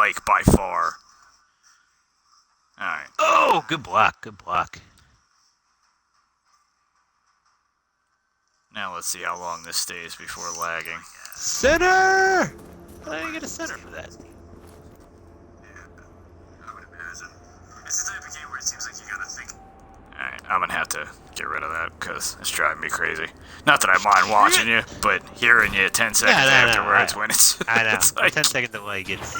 like by far. All right. Oh, good block. Good block. Now let's see how long this stays before lagging. Center! I didn't get a center for that. I would imagine. It's the type of game where it seems like you gotta think. Alright, I'm gonna have to get rid of that because it's driving me crazy. Not that I mind watching you, but hearing you 10 seconds afterwards when it's... I know. It's like, 10-second delay gets...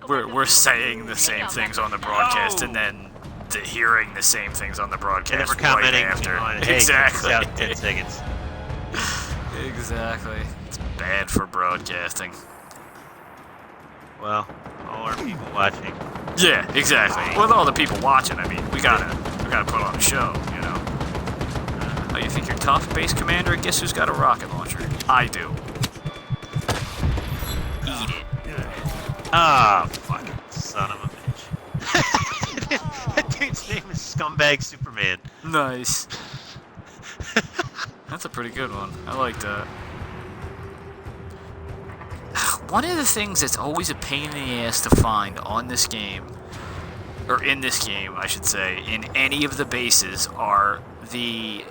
we're saying the same things on the broadcast and then hearing the same things on the broadcast And then we're commenting right after. on, hey, Exactly. check this out in 10 seconds. Exactly. It's bad for broadcasting. Well, all our people watching. Yeah, exactly. With all the people watching, I mean, we gotta put on a show, you know. Oh, you think you're tough, base commander? Guess who's got a rocket launcher? I do. Eat it. Ah, fucking son of a bitch. That dude's name is Scumbag Superman. Nice. That's a pretty good one. I like that. One of the things that's always a pain in the ass to find on this game, or in this game, I should say, in any of the bases are the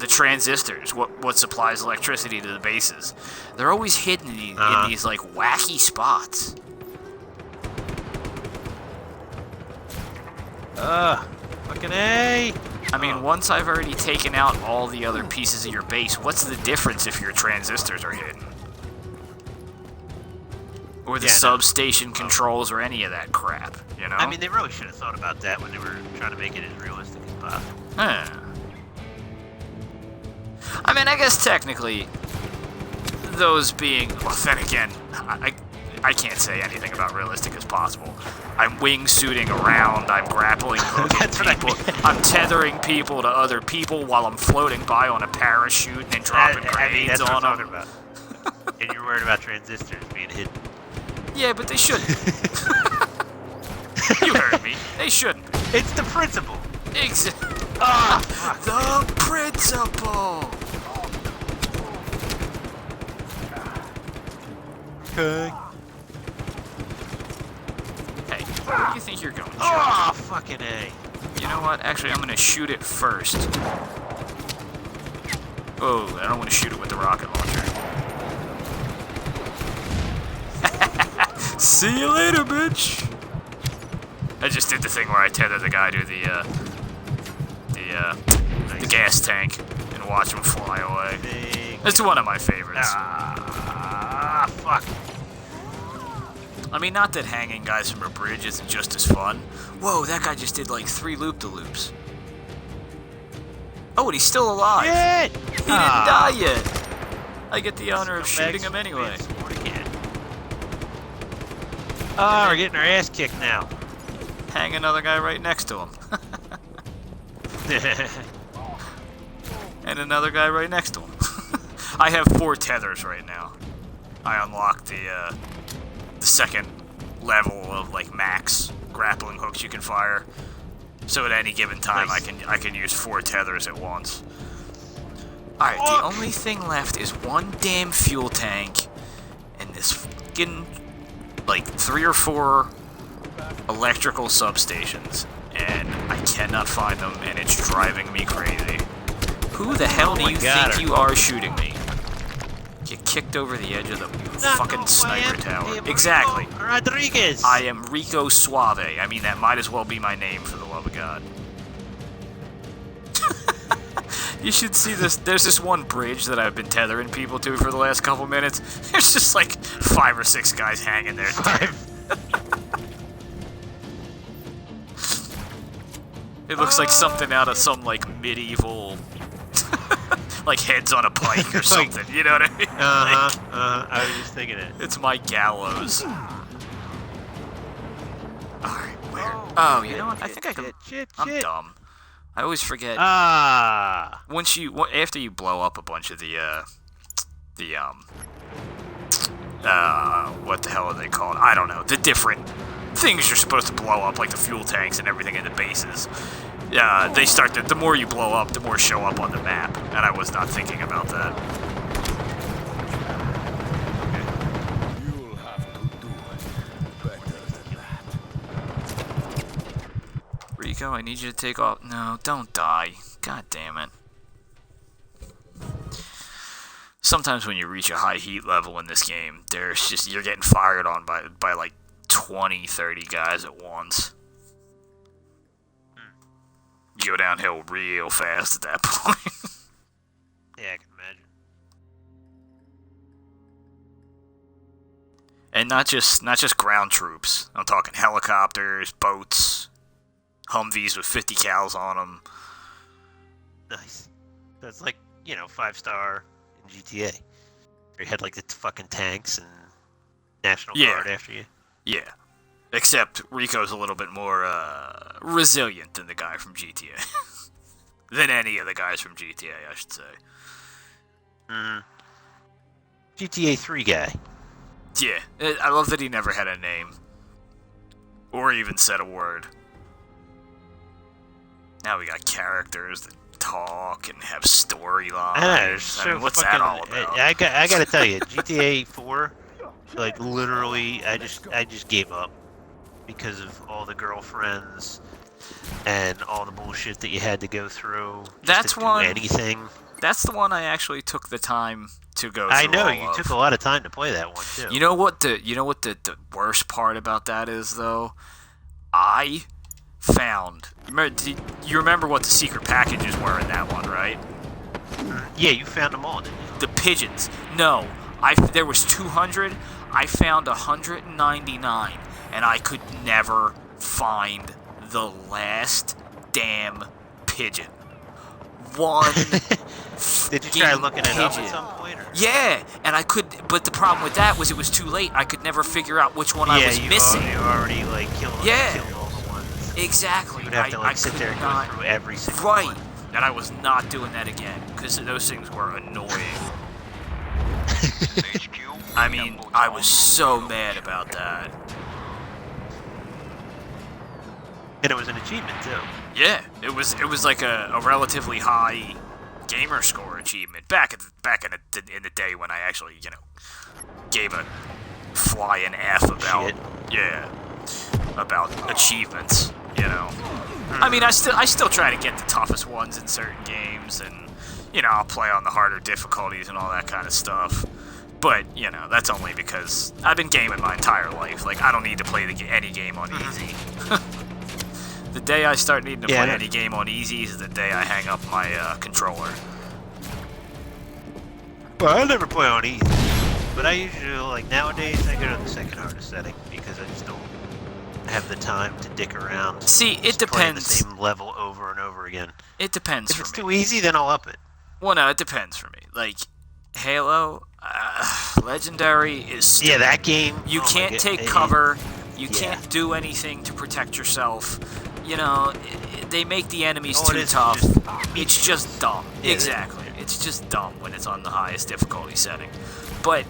transistors, what supplies electricity to the bases. They're always hidden in these like wacky spots. Fucking A! I mean, once I've already taken out all the other pieces of your base, what's the difference if your transistors are hidden? Or the substation controls or any of that crap, you know? I mean, they really should have thought about that when they were trying to make it as realistic as possible. I mean, I guess technically, those being... Well, then again, I can't say anything about realistic as possible. I'm wingsuiting around, I'm grappling hooking people, I'm tethering people to other people while I'm floating by on a parachute and dropping grenades that's what on I'm them. talking about. And you're worried about transistors being hidden. Yeah, but they shouldn't. You heard me. They shouldn't. It's the principle. The principle. Okay. Hey, where do you think you're going, Joe? Oh, fucking A. You know what? Actually, I'm gonna shoot it first. Oh, I don't want to shoot it with the rocket launcher. See you later, bitch. I just did the thing where I tether the guy to the gas tank and watch him fly away. It's one of my favorites. Ah, fuck. I mean, not that hanging guys from a bridge isn't just as fun. Whoa, that guy just did like 3 loop-de-loops. Oh, and he's still alive. Shit! He didn't die yet. I get the honor of shooting him anyway. Oh, we're getting our ass kicked now. Hang another guy right next to him. And another guy right next to him. I have 4 tethers right now. I unlocked the second level of like max grappling hooks you can fire. So at any given time, nice. I can use 4 tethers at once. All right, the only thing left is one damn fuel tank and this fucking like 3 or 4 electrical substations, and I cannot find them, and it's driving me crazy. Who the hell do you think you are shooting me? You kicked over the edge of the fucking sniper tower. Exactly. Rodriguez. I am Rico Suave. I mean, that might as well be my name, for the love of God. You should see this. There's this one bridge that I've been tethering people to for the last couple minutes. There's just like 5 or 6 guys hanging there. It looks like something out of some like medieval, like Heads on a Pike or something. You know what I mean? I was just thinking it. It's my gallows. Alright, where? Oh, you know what? I think I can. I'm dumb. I always forget. Once after you blow up a bunch of what the hell are they called? I don't know. The different things you're supposed to blow up, like the fuel tanks and everything in the bases. They start to, the more you blow up, the more show up on the map. And I was not thinking about that. You'll have Rico, I need you to take off. No, don't die. God damn it. Sometimes when you reach a high heat level in this game, there's just, you're getting fired on by like 20, 30 guys at once. You go downhill real fast at that point. Yeah, I can imagine. And not just ground troops. I'm talking helicopters, boats, Humvees with 50 cals on them. Nice. That's like, 5-star in GTA. Where you had like the fucking tanks and National Guard after you. Yeah. Except Rico's a little bit more resilient than the guy from GTA. Than any of the guys from GTA, I should say. GTA 3 guy. Yeah, I love that he never had a name. Or even said a word. Now we got characters that talk and have storylines. I mean, what's that all about? I gotta tell you, GTA 4, like literally, I just gave up because of all the girlfriends and all the bullshit that you had to go through. Just to do anything. That's the one I actually took the time to go through. I know you took a lot of time to play that one too. You know what the worst part about that is though? I found. You remember what the secret packages were in that one, right? Yeah, you found them all, didn't you? The pigeons. No, there was 200. I found 199, and I could never find the last damn pigeon. One. Did you try looking it up at some point? Or? Yeah, and I could, but the problem with that was it was too late. I could never figure out which one I was missing. You already like killed all the ones. Exactly. You would have to sit there and go through every single one. And I was not doing that again because those things were annoying. I mean, I was so mad about that. And it was an achievement too. Yeah, it was like a relatively high gamer score achievement back in the day when I actually gave a flying F about about achievements. I mean, I still try to get the toughest ones in certain games, and I'll play on the harder difficulties and all that kind of stuff. But that's only because I've been gaming my entire life. Like, I don't need to play any game on easy. The day I start needing to play any game on easy is the day I hang up my controller. Well, I never play on easy, but I usually, nowadays, I go to the second hardest setting because I just don't have the time to dick around. See, it depends. Play the same level over and over again. It depends for me. If it's too easy, then I'll up it. Well, no, it depends for me. Like, Halo, Legendary is stupid. Yeah, that game. You can't take cover. You can't do anything to protect yourself. They make the enemies too tough. It's just dumb. Yeah, exactly. It's just dumb when it's on the highest difficulty setting. But,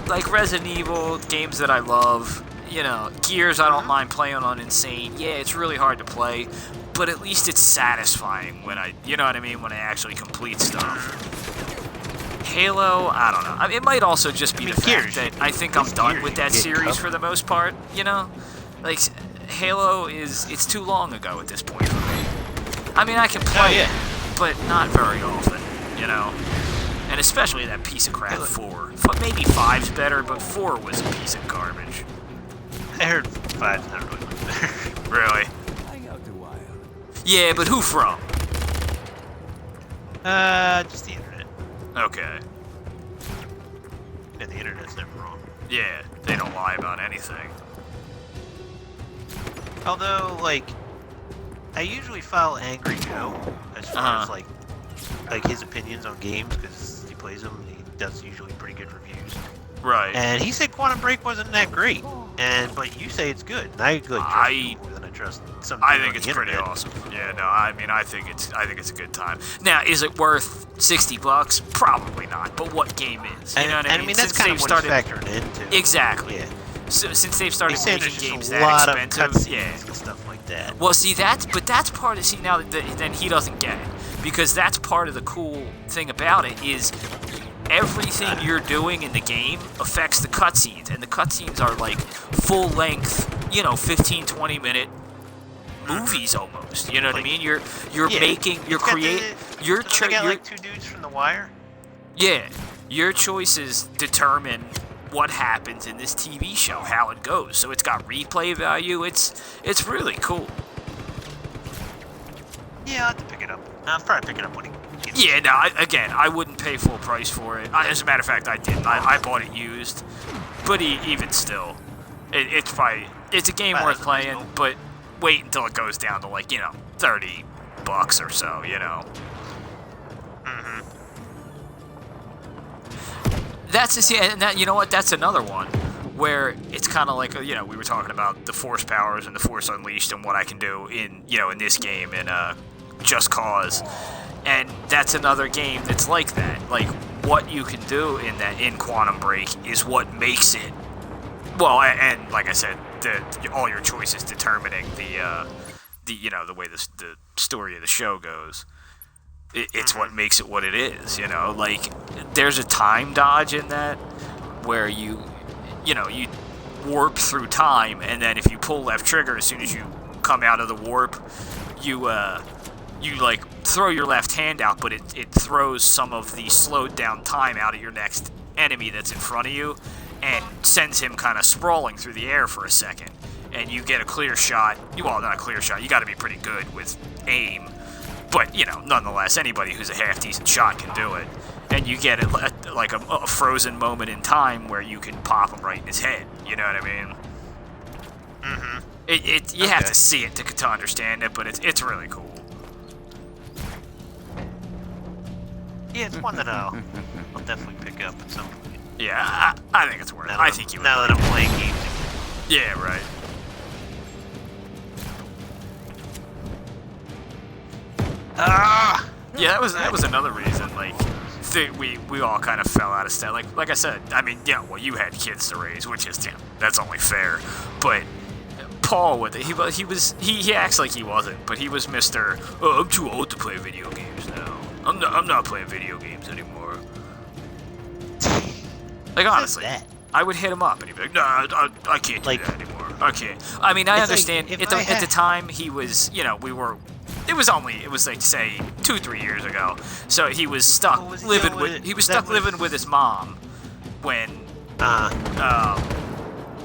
like Resident Evil, games that I love, Gears I don't mind playing on Insane. Yeah, it's really hard to play, but at least it's satisfying when when I actually complete stuff. Halo, I don't know. I mean, it might also just be the fact that I think I'm done with that series for the most part, Like, Halo it's too long ago at this point for me. I mean, I can play it, but not very often, And especially that piece of crap 4. Maybe 5's better, but 4 was a piece of garbage. I heard 5's not really much better. Really? Yeah, but who from? Just the internet. Okay. And the internet's never wrong. Yeah, they don't lie about anything. Although, I usually follow Angry Joe as far as his opinions on games because he plays them. And he does usually pretty good reviews. Right. And he said Quantum Break wasn't that great, but you say it's good. And I trust you more than I trust some. I think it's pretty awesome. Yeah, no, I mean, I think it's a good time. Now, is it worth $60? Probably not. But what game is? You know what I mean? That's kind of what it's factoring into. Exactly. Yeah. So, since they've started making games that expensive, and stuff like that. Well, see that's part of now that then he doesn't get it because that's part of the cool thing about it is everything you're doing in the game affects the cutscenes, and the cutscenes are like full length, 15-20 minute movies almost. You know what I Like- mean? You're Yeah, making, you're it's got creating, you're so they got you're like 2 dudes from The Wire. yeah, your choices determine what happens in this TV show, how it goes. So it's got replay value. It's really cool. Yeah, I'll have to pick it up. I'll probably pick it up when it gets. Yeah, no, I wouldn't pay full price for it. As a matter of fact, I didn't. I bought it used. But even still, it's a game worth playing, but wait until it goes down to like, $30 or so, Mm-hmm. That's just, and that, you know what, that's another one where it's kind of like, we were talking about the Force powers and the Force Unleashed and what I can do in this game in Just Cause. And that's another game that's like that. Like, what you can do in Quantum Break is what makes it. Well, and like I said, all your choices determining the way the story of the show goes. It's what makes it what it is. Like there's a time dodge in that where you warp through time, and then if you pull left trigger as soon as you come out of the warp, you like throw your left hand out, but it throws some of the slowed down time out at your next enemy that's in front of you, and sends him kind of sprawling through the air for a second, and you get a clear shot. Well, not a clear shot. You got to be pretty good with aim, but nonetheless, anybody who's a half decent shot can do it. And you get like a frozen moment in time where you can pop him right in his head. You know what I mean? Mm-hmm. You have to see it to understand it, but it's really cool. Yeah, it's one that I'll definitely pick up at some point. Yeah, I think it's worth it. I think you would. Now that I'm playing games. Yeah, right. Ah! Yeah, that was another reason. Like, we all kind of fell out of step. Like I said, I mean, well, you had kids to raise, which is that's only fair. But Paul, he acts like he wasn't, but he was Mr. Oh, I'm too old to play video games now. I'm not playing video games anymore. Like honestly, I would hit him up and he'd be like, "No, I can't do that anymore. I can't." I mean, I understand. Like, at the time, he was, It was like say 2-3 years ago. So he was stuck living with his mom when.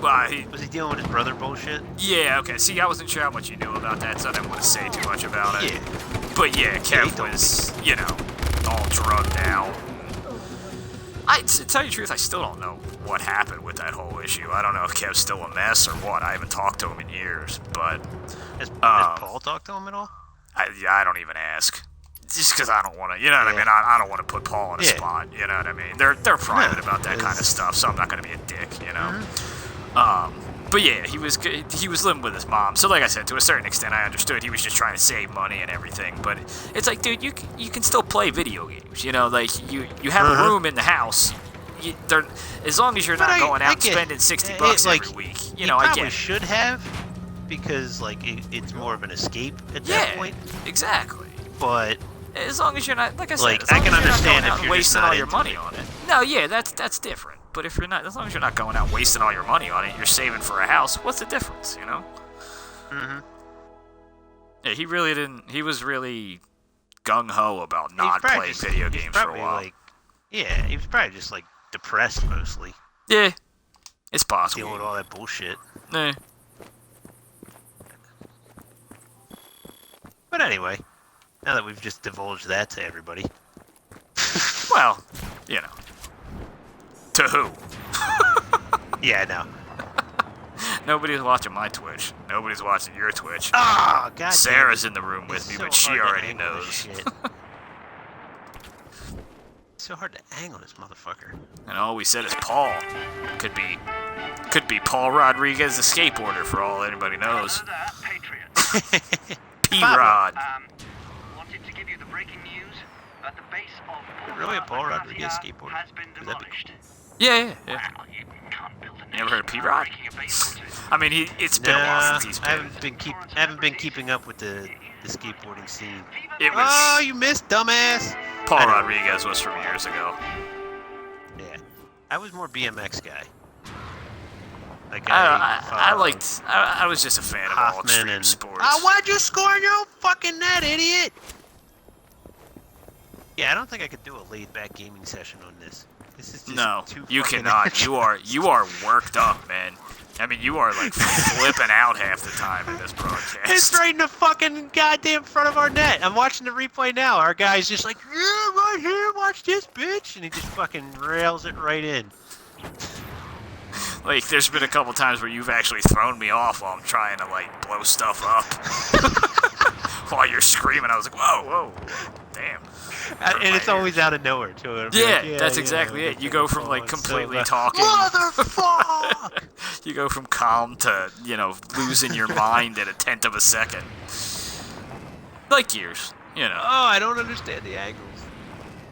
Was he dealing with his brother bullshit? Yeah. Okay. See, I wasn't sure how much you knew about that, so I didn't want to say too much about it. Yeah. But yeah, Kev was, all drugged out. To tell you the truth, I still don't know what happened with that whole issue. I don't know if Kev's still a mess or what. I haven't talked to him in years, but... Has Paul talked to him at all? I don't even ask. Just because I don't want to, I mean? I don't want to put Paul on a spot, you know what I mean? They're private about that kind of stuff, so I'm not going to be a dick, But yeah, he was living with his mom. So like I said, to a certain extent, I understood he was just trying to save money and everything. But it's like, dude, you can still play video games. Like you have a room in the house. As long as you're not going out and spending $60 every week. I probably get it. should have, because like it's more of an escape at that point. Exactly. But as long as you're not, like I said, like I can understand if you're wasting just all not your money on it. No, yeah, that's different. But if you're not, as long as you're not going out wasting all your money on it, you're saving for a house. What's the difference, Mm-hmm. Yeah, he really didn't. He was really gung ho about not playing video games for a while. He was probably just like depressed mostly. Yeah, it's possible. Dealing with all that bullshit. Yeah. But anyway, now that we've just divulged that to everybody. Well, to who? Yeah, I know. Nobody's watching my Twitch. Nobody's watching your Twitch. Oh, God. Sarah's in the room with me, so but she hard to already angle knows. this shit. It's so hard to angle this motherfucker. And all we said is Paul. Could be Paul Rodriguez, the skateboarder, for all anybody knows. P-Rod. Wanted to give you the breaking news, but the base of Really a Paul Rodriguez skateboarder? has been Would that be demolished. Yeah. Well, you can't build a You never heard of P-Rod? breaking a base, could you? I mean, it's been a while since he's I been. haven't been keeping up with the skateboarding scene. It Oh, was you missed, dumbass! Paul Rodriguez was from years ago. Yeah. I was more BMX guy. Like I was just a fan of all Hoffman extreme and sports. why'd you score in your own fucking net, idiot? Yeah, I don't think I could do a laid-back gaming session on this. This is just No, too you fucking cannot. You are worked up, man. I mean, you are like flipping out half the time in this broadcast. It's right in the fucking goddamn front of our net. I'm watching the replay now. Our guy's just like, yeah, right here, watch this, bitch. And he just fucking rails it right in. Like, there's been a couple times where you've actually thrown me off while I'm trying to, like, blow stuff up. While you're screaming, I was like, whoa, damn. And it's always out of nowhere, too. Yeah, that's exactly it. You go from, like, completely talking. Motherfuck! You go from calm to, losing your mind at a tenth of a second. Like Gears, Oh, I don't understand the angles.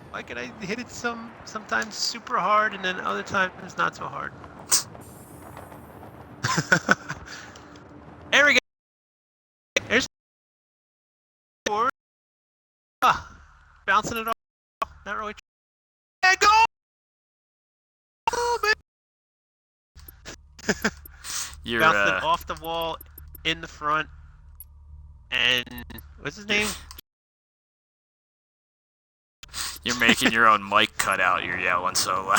Why can I hit it sometimes super hard and then other times not so hard? There we go. There's forward. Bouncing it off. Not really. Yeah, go! Oh, man. You're Bouncing it off the wall, in the front, and what's his name? You're making your own mic cut out. You're yelling so loud.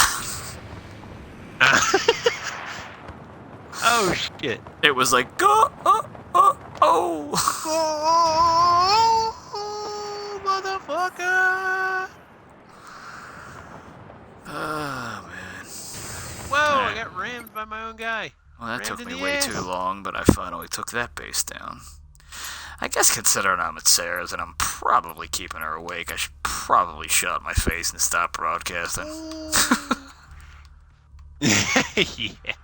Oh shit! It was like go oh. Oh, motherfucker! Oh man. Whoa! I got rammed by my own guy. Well, that Rammed took in me the way ass. too long, but I finally took that base down. I guess considering I'm at Sarah's and I'm probably keeping her awake, I should probably shut my face and stop broadcasting. Yeah.